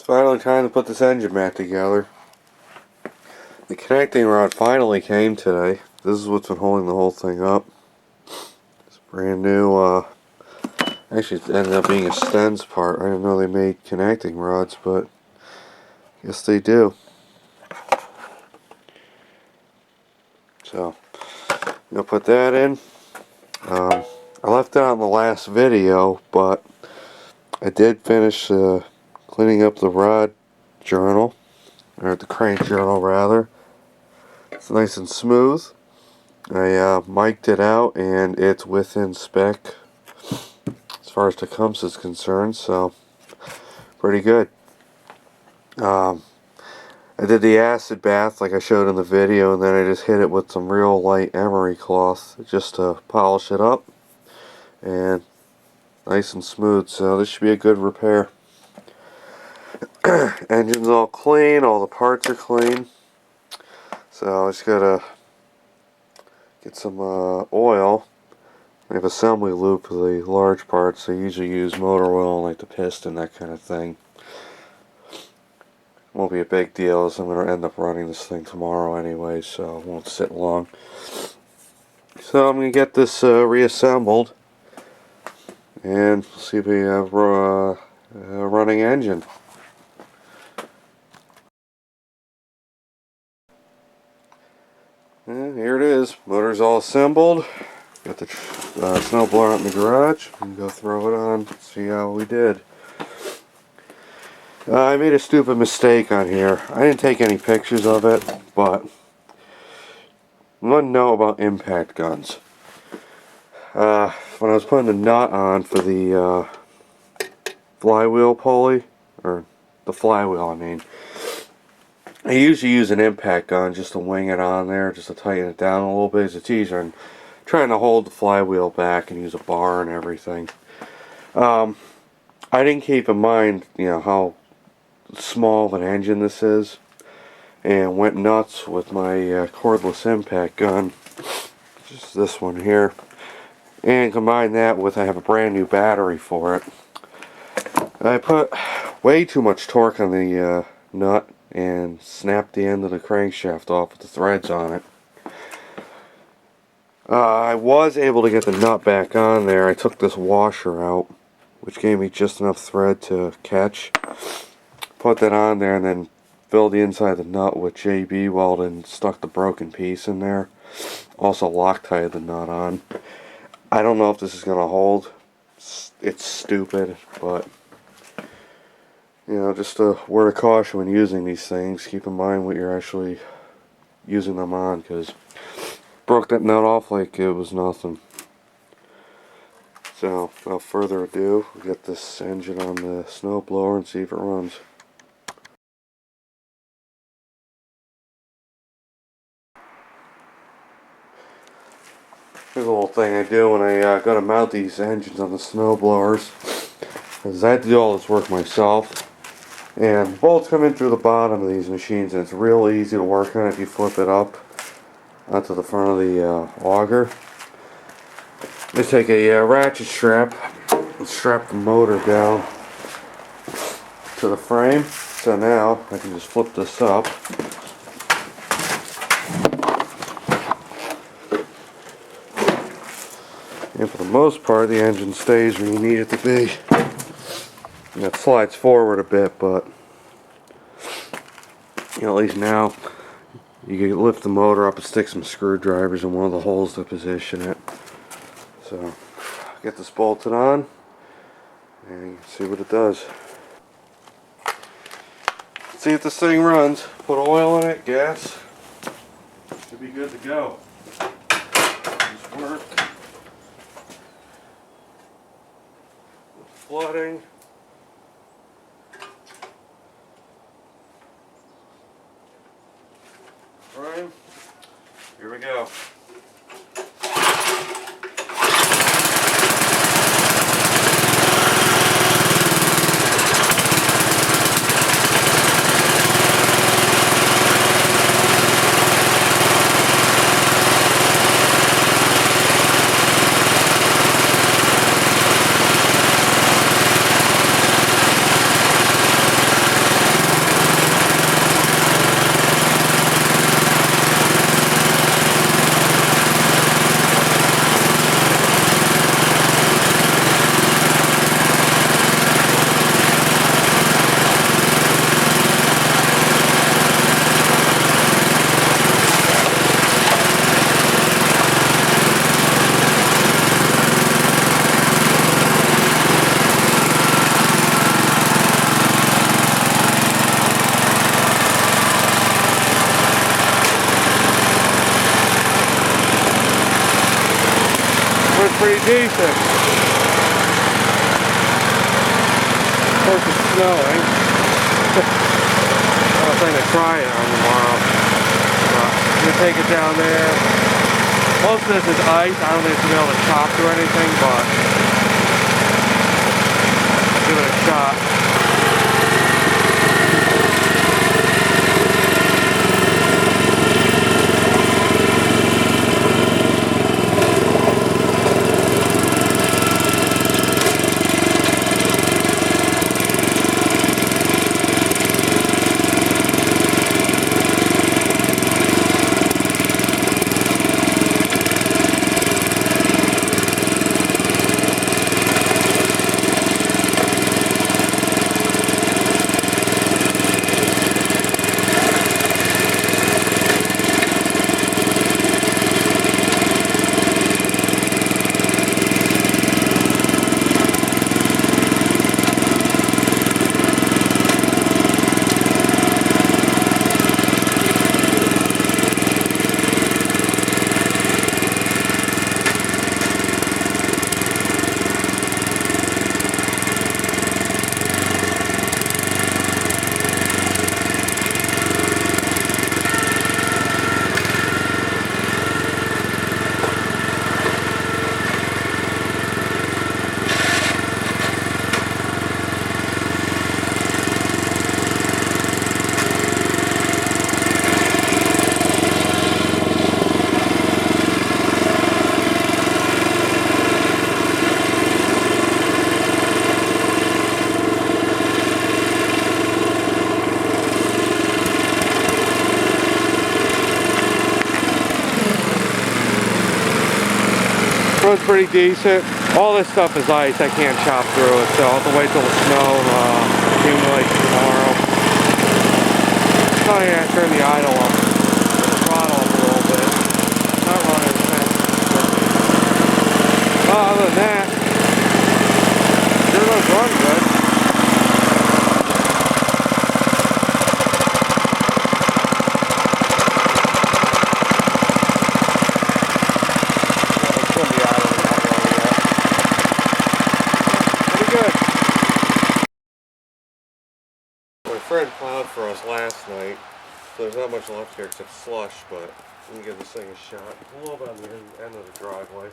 It's finally time to put this engine back together. The connecting rod finally came today. This is what's been holding the whole thing up. It's brand new, actually it ended up being a Stens part. I didn't know they made connecting rods, but I guess they do. So, I'm going to put that in. I left it out in the last video, but I did finish cleaning up the rod journal, or the crank journal rather. It's nice and smooth. I mic'd it out and it's within spec as far as Tecumseh is concerned, so pretty good. I did the acid bath like I showed in the video, and then I just hit it with some real light emery cloth just to polish it up, and nice and smooth, so this should be a good repair. Engine's all clean, all the parts are clean, so I just gotta get some oil. I have assembly lube for the large parts. I usually use motor oil, like the piston, that kind of thing. Won't be a big deal, as I'm going to end up running this thing tomorrow anyway, so it won't sit long. So I'm going to get this reassembled and see if we have a running engine. And here it is. Motor's all assembled. Got the snowblower out in the garage. We can go throw it on, see how we did. I made a stupid mistake on here. I didn't take any pictures of it, but one note about impact guns. When I was putting the nut on for the flywheel pulley, or the flywheel I mean, I usually use an impact gun just to wing it on there, just to tighten it down a little bit, as it's easier than trying to hold the flywheel back and use a bar and everything. I didn't keep in mind, how small of an engine this is, and went nuts with my cordless impact gun, just this one here, and combine that with, I have a brand new battery for it. I put way too much torque on the nut and snapped the end of the crankshaft off with the threads on it. I was able to get the nut back on there. I took this washer out, which gave me just enough thread to catch. Put that on there and then filled the inside of the nut with JB weld and stuck the broken piece in there. Also Loctited the nut on. I don't know if this is going to hold. It's stupid, but just a word of caution when using these things. Keep in mind what you're actually using them on, because broke that nut off like it was nothing. So without further ado, we'll get this engine on the snowblower and see if it runs. Here's a little thing I do when I go to mount these engines on the snowblowers, is I had to do all this work myself, and bolts come in through the bottom of these machines, and it's real easy to work on if you flip it up onto the front of the auger. Just take a ratchet strap and strap the motor down to the frame. So now I can just flip this up. And for the most part, the engine stays where you need it to be. It slides forward a bit, but at least now you can lift the motor up and stick some screwdrivers in one of the holes to position it. So, get this bolted on and see what it does. See if this thing runs. Put oil in it, gas. Should be good to go. Just work. Flooding. Right. Here we go. pretty decent. Of course it's snowing. I was trying to try it on tomorrow. I'm going to take it down there. Most of this is ice. I don't think it's going to be able to chop through anything, but I'll give it a shot. Runs pretty decent. All this stuff is ice. I can't chop through it, so I'll have to wait till the snow accumulates tomorrow. Oh yeah, turn the idle up, the throttle up a little bit. Not running as fast as it should be. Other than that, sure does run good. My friend plowed for us last night, so there's not much left here except slush, but I'm going to give this thing a shot. It's a little bit on the end of the driveway.